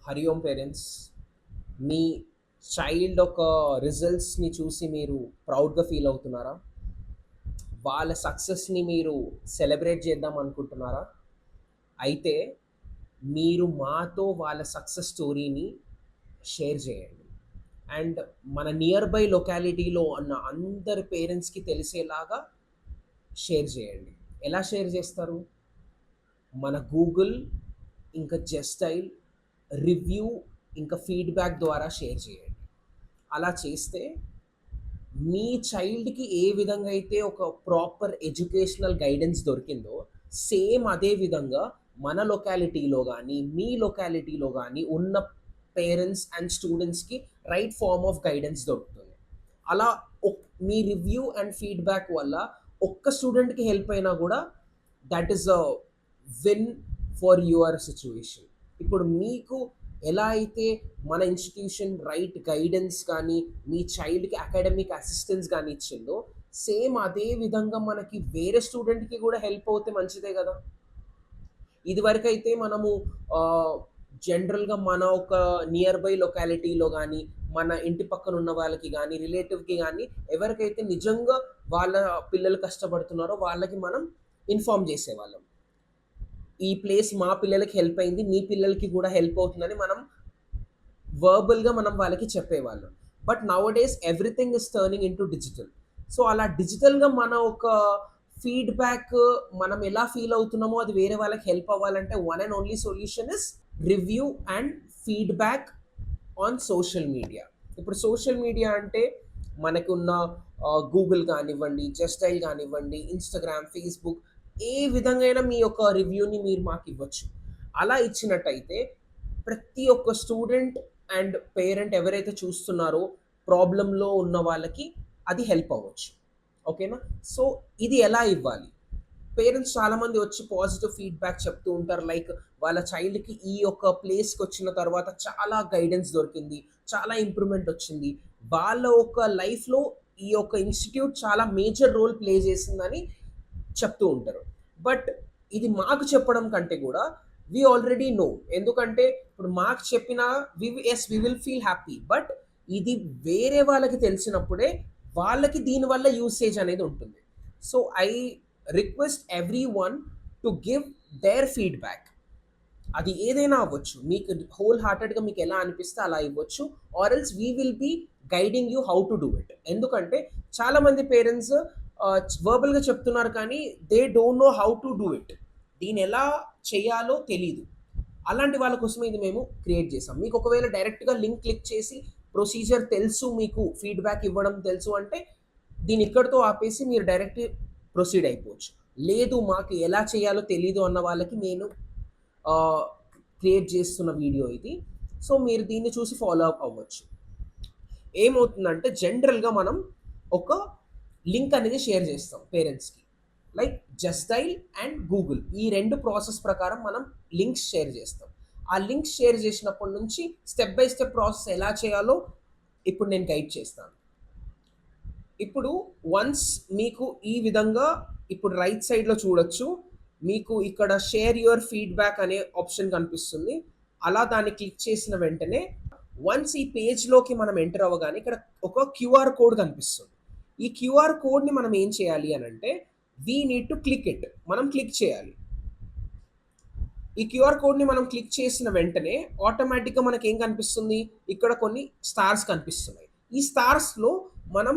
హరి ఓం parents. మీ child ఒక రిజల్ట్స్ని చూసి మీరు ప్రౌడ్గా ఫీల్ అవుతున్నారా? వాళ్ళ సక్సెస్ని మీరు సెలబ్రేట్ చేద్దాం అనుకుంటున్నారా? అయితే మీరు మాతో వాళ్ళ సక్సెస్ స్టోరీని షేర్ చేయండి. అండ్ మన నియర్ బై లొకాలిటీలో ఉన్న అందరి పేరెంట్స్కి తెలిసేలాగా షేర్ చేయండి. ఎలా షేర్ చేస్తారు? మన గూగుల్, ఇంకా జస్టైల్ రివ్యూ, ఇంకా ఫీడ్బ్యాక్ ద్వారా షేర్ చేయండి. అలా చేస్తే మీ చైల్డ్‌కి ఏ విధంగా అయితే ఒక ప్రాపర్ ఎడ్యుకేషనల్ గైడెన్స్ దొరికిందో, సేమ్ అదే విధంగా మన లొకాలిటీలో గానీ, మీ లొకాలిటీలో గానీ ఉన్న పేరెంట్స్ అండ్ స్టూడెంట్స్‌కి రైట్ ఫార్మ్ ఆఫ్ గైడెన్స్ దొరుకుతుంది. అలా మీ రివ్యూ అండ్ ఫీడ్బ్యాక్ వల్ల ఒక్క స్టూడెంట్‌కి హెల్ప్ అయినా గూడా that is a win for your situation. ఇప్పుడు మీకు ఎలా అయితే మన ఇన్‌స్టిట్యూషన్ రైట్ గైడెన్స్ కానీ, మీ చైల్డ్‌కి అకాడమిక్ అసిస్టెన్స్ గానీ ఇచ్చిందో, సేమ్ అదే విధంగా మనకి వేరే స్టూడెంట్‌కి గూడా హెల్ప్ అవుతే మంచిదే గదా! ఇదివరకైతే మనము ఆహ్, జనరల్‌గా మన ఒక నియర్ బై లొకాలిటీలో గానీ, మన ఇంటి పక్కన ఉన్న వాళ్ళకి గానీ, రిలేటివ్‌కి గానీ, ఎవరికైతే నిజంగా వాళ్ళ పిల్లలు కష్టపడుతున్నారో వాళ్ళకి మనం ఇన్ఫార్మ్ జేసేవాళ్ళం. ఈ ప్లేస్ మా పిల్లలకి హెల్ప్ అయింది. మీ పిల్లలకి గూడా హెల్ప్ అవుతుందని మనం వర్బల్‌గా మనం వాళ్ళకి చెప్పేవాళ్ళం. But nowadays everything is turning into digital. So, అలా డిజిటల్‌గా మన ఒక ఫీడ్‌బ్యాక్ మనం ఎలా ఫీల్ అవుతున్నామో అది వేరే వాళ్ళకి హెల్ప్ అవ్వాలంటే one and only solution is review and feedback on social media. ఇప్పుడు సోషల్ మీడియా అంటే మనకున్న గూగుల్ కానివ్వండి, జస్టైల్ కానివ్వండి, ఇన్‌స్టాగ్రామ్, ఫేస్‌బుక్ ఏ విధంగా అయినా మీ యొక్క రివ్యూని మీరు మాకివ్వచ్చు. అలా ఇచ్చినట్టయితే ప్రతి ఒక్క స్టూడెంట్ అండ్ పేరెంట్ ఎవరైతే చూస్తున్నారో ప్రాబ్లమ్‌లో ఉన్న వాళ్ళకి అది హెల్ప్ అవ్వచ్చు. ఓకేనా? సో, ఇది ఎలా ఇవ్వాలి? పేరెంట్స్ చాలామంది వచ్చి పాజిటివ్ ఫీడ్‌బ్యాక్ చెప్తూ ఉంటారు. లైక్ వాళ్ళ చైల్డ్‌కి ఈ యొక్క ప్లేస్‌కొచ్చిన తర్వాత చాలా గైడెన్స్ దొరికింది. చాలా ఇంప్రూవ్‌మెంట్ వచ్చింది. వాళ్ళ ఒక లైఫ్‌లో ఈ యొక్క ఇన్‌స్టిట్యూట్ చాలా మేజర్ రోల్ ప్లే చేసిందని చెప్తూ ఉంటారు. బట్ ఇది మాకు చెప్పడం కంటే గూడా వి ఆల్రెడీ నో. ఎందుకంటే ఇప్పుడు మాకు చెప్పినా we will feel happy. But ఇది వేరే వాళ్ళకి తెలిసినప్పుడే వాళ్ళకి దీనివల్ల యూసేజ్ అనేది ఉంటుంది. So, I request everyone to give their feedback. అది ఏదైనా అవ్వచ్చు. మీకు హోల్ హార్టెడ్‌గా మీకెలా అనిపిస్తే అలా ఇవ్వచ్చు. Or else we will be guiding you how to do it. ఎందుకంటే చాలామంది పేరెంట్స్ వర్బల్‌గా చెప్తున్నారు కానీ they don't know how to do it. దీన్నెలా చేయాలో తెలీదు. అలాంటి వాళ్ళ కోసమే ఇది మేము క్రియేట్ చేసాం. మీకు ఒకవేళ డైరెక్ట్‌గా లింక్ క్లిక్ చేసి ప్రొసీజర్ తెలుసు, మీకు ఫీడ్‌బ్యాక్ ఇవ్వడం తెలుసు అంటే దీన్ని ఇక్కడితో ఆపేసి మీరు డైరెక్ట్ ప్రొసీడ్ అయిపోవచ్చు. లేదు మాకు ఎలా చేయాలో తెలీదు అన్న వాళ్ళకి నేను ఆహ్, క్రియేట్ చేస్తున్న వీడియో ఇది. సో, మీరు దీన్ని చూసి ఫాలో అప్ అవ్వచ్చు. ఏమవుతుందంటే జనరల్‌గా మనం ఒక లింక్ అనేది షేర్ చేస్తాం పేరెంట్స్‌కి. Like just dial and Google ఈ 2 ప్రాసెస్ ప్రకారం మనం లింక్స్ షేర్ చేస్తాం. ఆ లింక్స్ షేర్ చేసినప్పటి నుంచి స్టెప్ బై స్టెప్ ప్రాసెస్ ఎలా చేయాలో ఇప్పుడు నేను గైడ్ చేస్తాను. ఇప్పుడు వన్స్ మీకు ఈ విధంగా ఇప్పుడు రైట్ సైడ్‌లో చూడొచ్చు. మీకు ఇక్కడ షేర్ యువర్ ఫీడ్‌బ్యాక్ అనే ఆప్షన్ కనిపిస్తుంది. అలా దాన్ని క్లిక్ చేసిన వెంటనే వన్స్ ఈ పేజ్‌లోకి మనం ఎంటర్ అవ్వగానే ఇక్కడ ఒక క్యూఆర్ కోడ్ కనిపిస్తుంది. ఈ క్యూఆర్ కోడ్‌ని మనం ఏం చేయాలి అనంటే we need to click it. మనం క్లిక్ చేయాలి. ఈ క్యూఆర్ కోడ్‌ని మనం క్లిక్ చేసిన వెంటనే ఆటోమేటిక్‌గా మనకేం కనిపిస్తుంది? ఇక్కడ కొన్ని స్టార్స్ కనిపిస్తున్నాయి. ఈ స్టార్స్‌లో మనం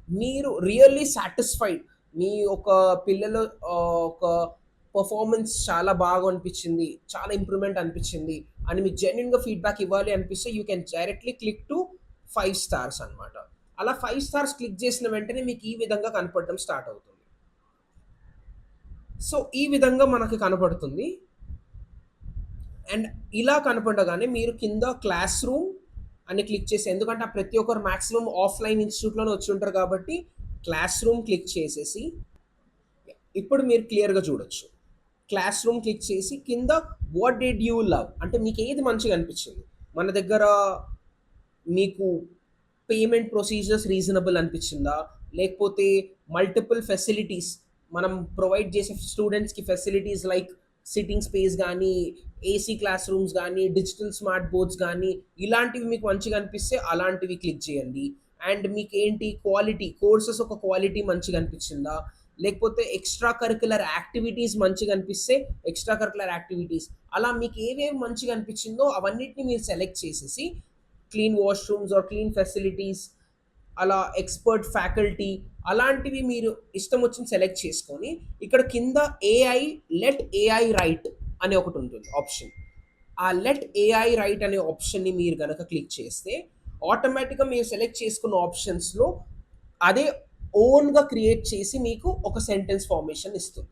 మీరు రియల్లీ సాటిస్ఫైడ్ మీ ఒక పిల్లలు ఒక పెర్ఫార్మన్స్ చాలా బాగా అనిపించింది. చాలా ఇంప్రూవ్‌మెంట్ అనిపించింది అని మీకు జెన్యూన్‌గా ఫీడ్‌బ్యాక్ ఇవ్వాలి అనిపిస్తే you can directly click to 5 stars అన్నమాట. అలా 5 స్టార్స్ క్లిక్ చేసిన వెంటనే మీకు ఈ విధంగా కనపడడం స్టార్ట్ అవుతుంది. సో, ఈ విధంగా మనకు కనపడుతుంది. అండ్ ఇలా కనపడగానే మీరు కింద క్లాస్ రూమ్ అని క్లిక్ చేసి ఎందుకంటే ప్రతి ఒక్కరు మాక్సిమం ఆఫ్‌లైన్ ఇన్‌స్టిట్యూట్‌లోనే వచ్చుంటారు కాబట్టి క్లాస్ రూమ్ క్లిక్ చేసేసి ఇప్పుడు మీరు క్లియర్‌గా చూడొచ్చు. క్లాస్ రూమ్ క్లిక్ చేసి కింద వాట్ డిడ్ యూ లవ్ అంటే మీకేది మంచిగా అనిపించింది? మన దగ్గర మీకు పేమెంట్ ప్రొసీజర్స్ రీజనబుల్ అనిపించిందా? లేకపోతే మల్టిపుల్ ఫెసిలిటీస్ మనం ప్రొవైడ్ చేసే స్టూడెంట్స్‌కి ఫెసిలిటీస్ లైక్ సిట్టింగ్ స్పేస్ గానీ, ఏసీ క్లాస్ రూమ్స్ గానీ, డిజిటల్ స్మార్ట్ బోర్డ్స్ గానీ, ఇలాంటివి మీకు మంచిగా అనిపిస్తే అలాంటివి క్లిక్ చేయండి. అండ్ మీకేంటి క్వాలిటీ, కోర్సెస్ ఒక క్వాలిటీ మంచిగా అనిపించిందా? లేకపోతే ఎక్స్‌ట్రా కరిక్యులర్ యాక్టివిటీస్ మంచిగా అనిపిస్తే ఎక్స్‌ట్రా కరిక్యులర్ యాక్టివిటీస్, అలా మీకు ఏవేవి మంచిగా అనిపించిందో అవన్నిటిని మీరు సెలెక్ట్ చేసేసి clean washrooms or clean facilities, అలా ఎక్స్‌పర్ట్ ఫ్యాకల్టీ, అలాంటివి మీరు ఇష్టం వచ్చింది సెలెక్ట్ చేసుకొని, ఇక్కడ కింద ఏఐ లెట్ ఏఐ రైట్ అని ఒకటుంటుంది ఆప్షన్. ఆ లెట్ ఏఐ రైట్ అనే ఆప్షన్‌ని మీరు గనక క్లిక్ చేస్తే, ఆటోమేటిక్‌గా మీరు సెలెక్ట్ చేసుకున్న ఆప్షన్స్‌లో అదే ఓన్‌గా క్రియేట్ చేసి మీకు ఒక సెంటెన్స్ ఫార్మేషన్ ఇస్తుంది.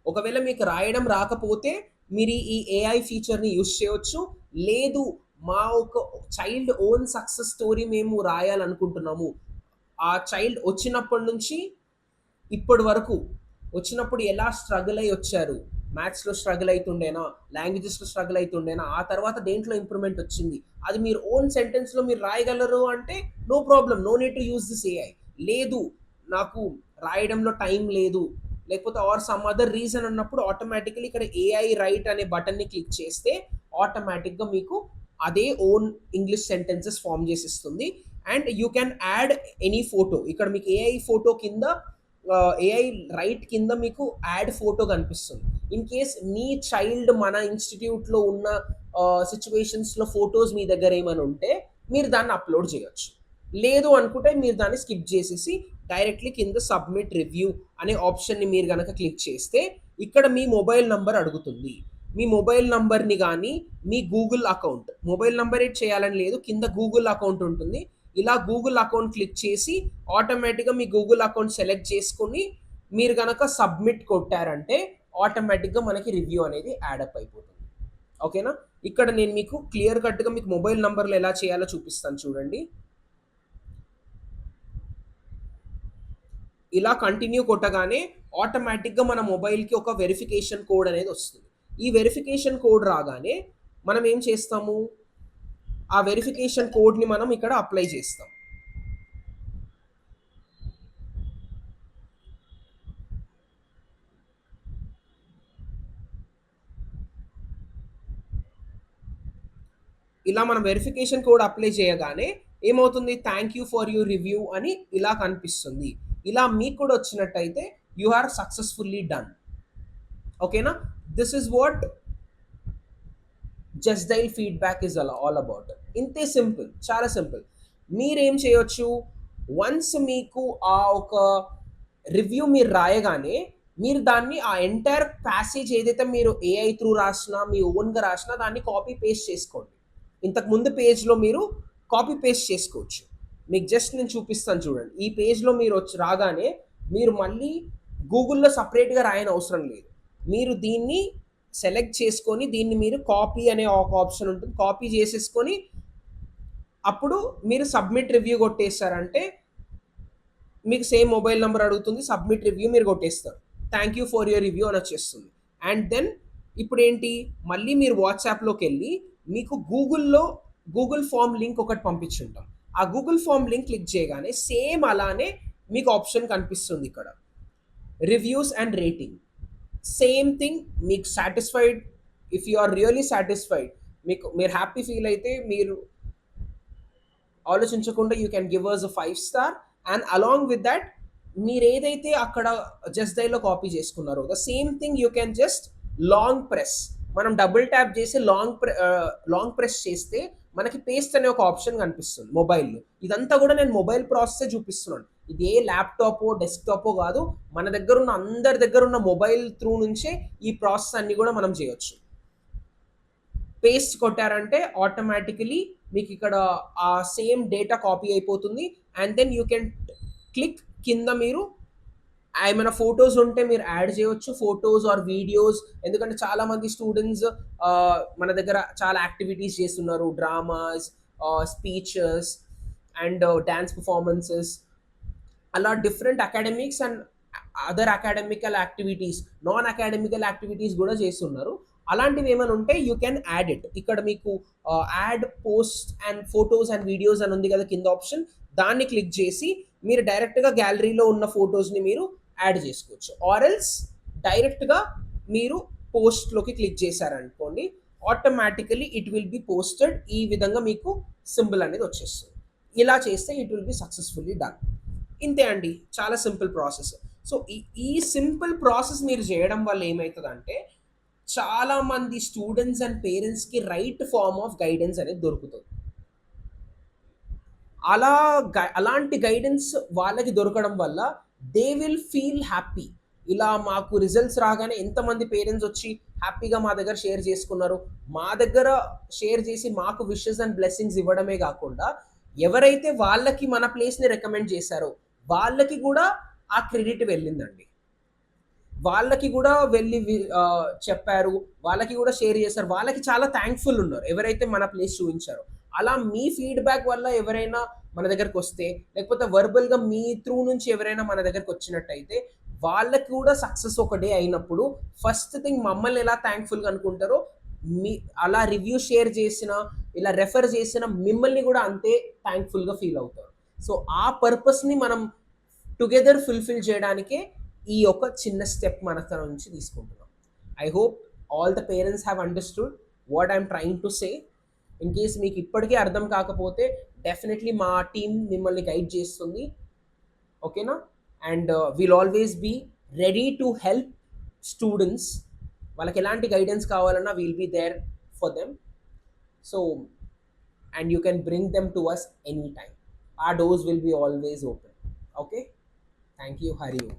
ఒకవేళ మీకు రాయడం రాకపోతే మీరు ఈ ఏఐ ఫీచర్‌ని యూజ్ చేయొచ్చు. లేదు, మా ఒక చైల్డ్ ఓన్ సక్సెస్ స్టోరీ మేము రాయాలనుకుంటున్నాము. ఆ చైల్డ్ వచ్చినప్పటి నుంచి ఇప్పటి వరకు, వచ్చినప్పుడు ఎలా స్ట్రగుల్ అయ్యి వచ్చారు. మ్యాథ్స్‌లో స్ట్రగుల్ అయితుండేనా? లాంగ్వేజెస్‌లో స్ట్రగుల్ అయితుండేనా? ఆ తర్వాత దేంట్లో ఇంప్రూవ్‌మెంట్ వచ్చింది? అది మీరు ఓన్ సెంటెన్స్‌లో మీరు రాయగలరు అంటే no problem. No need to use this AI. లేదు, నాకు రాయడంలో టైం లేదు, లేకపోతే ఆర్ సమ్ అదర్ రీజన్ అన్నప్పుడు ఆటోమేటికల్లీ ఇక్కడ ఏఐ రైట్ అనే బటన్‌ని క్లిక్ చేస్తే ఆటోమేటిక్‌గా మీకు అదే ఓన్ ఇంగ్లీష్ సెంటెన్సెస్ ఫార్మ్ చేసిస్తుంది. And you can add any photo. ఇక్కడ మీకు ఏఐ ఫోటో కింద ఏఐ రైట్ కింద మీకు యాడ్ ఫోటో కనిపిస్తుంది. ఇన్ కేస్ మీ చైల్డ్ మన ఇన్‌స్టిట్యూట్‌లో ఉన్న సిట్యుయేషన్స్‌లో ఫోటోస్ మీ దగ్గర ఏమైనా ఉంటే మీరు దాన్ని అప్‌లోడ్ చేయొచ్చు. లేదు అనుకుంటే మీరు దాన్ని స్కిప్ చేసేసి డైరెక్ట్‌లీ కింద సబ్మిట్ రివ్యూ అనే ఆప్షన్‌ని మీరు గనక క్లిక్ చేస్తే ఇక్కడ మీ మొబైల్ నంబర్ అడుగుతుంది. మీ మొబైల్ నంబర్‌ని గానీ, మీ గూగుల్ అకౌంట్, మొబైల్ నంబరే చేయాలని లేదు, కింద గూగుల్ అకౌంట్ ఉంటుంది. ఇలా గూగుల్ అకౌంట్ క్లిక్ చేసి ఆటోమేటిక్‌గా మీ గూగుల్ అకౌంట్ సెలెక్ట్ చేసుకొని మీరు గనక సబ్మిట్ కొట్టారంటే ఆటోమేటిక్‌గా మనకి రివ్యూ అనేది యాడప్ అయిపోతుంది. ఓకేనా? ఇక్కడ నేను మీకు క్లియర్ కట్‌గా మీకు మొబైల్ నంబర్‌లో ఎలా చేయాలో చూపిస్తాను చూడండి. ఇలా కంటిన్యూ కొట్టగానే ఆటోమేటిక్‌గా మన మొబైల్‌కి ఒక వెరిఫికేషన్ కోడ్ అనేది వస్తుంది. ఈ వెరిఫికేషన్ కోడ్ రాగానే మనం ఏం చేస్తాము? ఆ వెరిఫికేషన్ కోడ్‌ని మనం ఇక్కడ అప్లై చేస్తాం. ఇలా మనం వెరిఫికేషన్ కోడ్ అప్లై చేయగానే ఏమవుతుంది? Thank you for your review అని ఇలా కనిపిస్తుంది. ఇలా మీకు కూడా వచ్చినట్టయితే యూ ఆర్ సక్సెస్‌ఫుల్లీ డన్. ఓకేనా? This is what Just Dial feedback is all about. ఇంతే సింపుల్. చాలా సింపుల్. మీరేం చేయొచ్చు? వన్స్ మీకు ఆ ఒక రివ్యూ మీరు రాయగానే, మీరు దాన్ని ఆ ఎంటైర్ ప్యాసేజ్ ఏదైతే మీరు ఏఐ త్రూ రాసినా, మీ ఓన్‌గా రాసినా దాన్ని కాపీ పేస్ట్ చేసుకోండి. ఇంతకు ముందు పేజ్‌లో మీరు కాపీ పేస్ట్ చేసుకోవచ్చు. మీకు జస్ట్ నేను చూపిస్తాను చూడండి. ఈ పేజ్‌లో మీరొచ్చి రాగానే మీరు మళ్ళీ గూగుల్‌లో సెపరేట్‌గా రాయనవసరం లేదు. మీరు దీన్ని సెలెక్ట్ చేసుకొని దీన్ని మీరు కాపీ అనే ఒక ఆప్షన్ ఉంటుంది. కాపీ చేసేసుకొని అప్పుడు మీరు సబ్మిట్ రివ్యూ కొట్టేసారంటే మీకు సేమ్ మొబైల్ నంబర్ అడుగుతుంది. సబ్మిట్ రివ్యూ మీరు కొట్టేస్తారు. Thank you for your review అని వచ్చేస్తుంది. అండ్ దెన్ ఇప్పుడేంటి, మళ్ళీ మీరు వాట్సాప్‌లోకెళ్ళి మీకు గూగుల్ ఫార్మ్ లింక్ ఒకటి పంపించుంటాం. ఆ గూగుల్ ఫార్మ్ లింక్ క్లిక్ చేయగానే సేమ్ అలానే మీకు ఆప్షన్ కనిపిస్తుంది ఇక్కడ. Reviews and rating. Same thing మీకు satisfied, if you are really satisfied, మీరు హ్యాపీ ఫీల్ అయితే మీరు ఆలోచించకుండా you can give us a 5 star. And along with that మీరు ఏదైతే అక్కడ జస్ట్ డైలో కాపీ చేసుకున్నారో the same thing you can just long press, మనం డబుల్ ట్యాప్ చేసి లాంగ్ ప్రెస్ చేస్తే మనకి పేస్ట్ అనే ఒక ఆప్షన్ కనిపిస్తుంది మొబైల్లో. ఇదంతా కూడా నేను మొబైల్ ప్రాసెసే చూపిస్తున్నాను. ఇది ఏ ల్యాప్టాపో డెస్క్టాపో కాదు, మన దగ్గర ఉన్న అందరి దగ్గర ఉన్న మొబైల్ త్రూ నుంచే ఈ ప్రాసెస్ అన్ని కూడా మనం చేయొచ్చు. పేస్ట్ కొట్టారంటే ఆటోమేటికలీ మీకు ఇక్కడ ఆ సేమ్ డేటా కాపీ అయిపోతుంది. And then you can click కింద మీరు ఏమైనా ఫోటోస్ ఉంటే మీరు యాడ్ చేయొచ్చు. ఫోటోస్ ఆర్ వీడియోస్, ఎందుకంటే చాలా మంది స్టూడెంట్స్ మన దగ్గర చాలా యాక్టివిటీస్ చేస్తున్నారు. Dramas, speeches and dance performances, అలా different academics and other academical activities, non academical activities కూడా చేస్తున్నారు. అలాంటివి ఏమైనా ఉంటే యూ కెన్ యాడ్ ఇట్. ఇక్కడ మీకు add post and photos and videos అని ఉంది కదా కింద ఆప్షన్, దాన్ని క్లిక్ చేసి మీరు డైరెక్ట్గా గ్యాలరీలో ఉన్న ఫొటోస్ని మీరు యాడ్ చేసుకోవచ్చు. ఆర్ ఎల్స్ డైరెక్ట్గా మీరు పోస్ట్లోకి క్లిక్ చేశారనుకోండి, automatically it will be posted. ఈ విధంగా మీకు సింబల్ అనేది వచ్చేస్తుంది. ఇలా చేస్తే it will be successfully done. ఇంతే అండి, చాలా సింపుల్ ప్రాసెస్. సో ఈ సింపుల్ ప్రాసెస్ మీరు చేయడం వల్ల ఏమవుతుందంటే చాలా మంది స్టూడెంట్స్ అండ్ పేరెంట్స్కి రైట్ ఫార్మ్ ఆఫ్ గైడెన్స్ అనేది దొరుకుతుంది. అలా అలాంటి గైడెన్స్ వాళ్ళకి దొరకడం వల్ల దే విల్ ఫీల్ హ్యాపీ. ఇలా మాకు రిజల్ట్స్ రాగానే ఎంతమంది పేరెంట్స్ వచ్చి హ్యాపీగా మా దగ్గర షేర్ చేసుకున్నారు. మా దగ్గర షేర్ చేసి మాకు విషెస్ అండ్ బ్లెస్సింగ్స్ ఇవ్వడమే కాకుండా ఎవరైతే వాళ్ళకి మన ప్లేస్ని రికమెండ్ చేశారో వాళ్ళకి కూడా ఆ క్రెడిట్ వెళ్ళిందండి. వాళ్ళకి కూడా వెళ్ళి చెప్పారు, వాళ్ళకి కూడా షేర్ చేశారు, వాళ్ళకి చాలా థ్యాంక్ఫుల్ ఉన్నారు ఎవరైతే మన ప్లేస్ చూపించారో. అలా మీ ఫీడ్బ్యాక్ వల్ల ఎవరైనా మన దగ్గరకు వస్తే, లేకపోతే వర్బల్గా మీ త్రూ నుంచి ఎవరైనా మన దగ్గరకు వచ్చినట్టయితే వాళ్ళకి కూడా సక్సెస్ ఒక డే అయినప్పుడు ఫస్ట్ థింగ్ మమ్మల్ని ఎలా థ్యాంక్ఫుల్గా అనుకుంటారో, మీ అలా రివ్యూ షేర్ చేసిన, ఇలా రెఫర్ చేసిన మిమ్మల్ని కూడా అంతే థ్యాంక్ఫుల్గా ఫీల్ అవుతారు. సో ఆ పర్పస్ని మనం టుగెదర్ ఫుల్ఫిల్ చేయడానికే ఈ ఒక చిన్న స్టెప్ మన తన నుంచి తీసుకుంటున్నాం. I hope all the parents have understood what I'm trying to say. In case మీకు ఇప్పటికీ అర్థం కాకపోతే డెఫినెట్లీ మా టీం మిమ్మల్ని గైడ్ చేస్తుంది, ఓకేనా? And will always be ready to help students. వాళ్ళకి ఎలాంటి గైడెన్స్ కావాలన్నా will be there for them. So and you can bring them to us any time. Our doors will be always open. Okay? Thank you. Hari Om.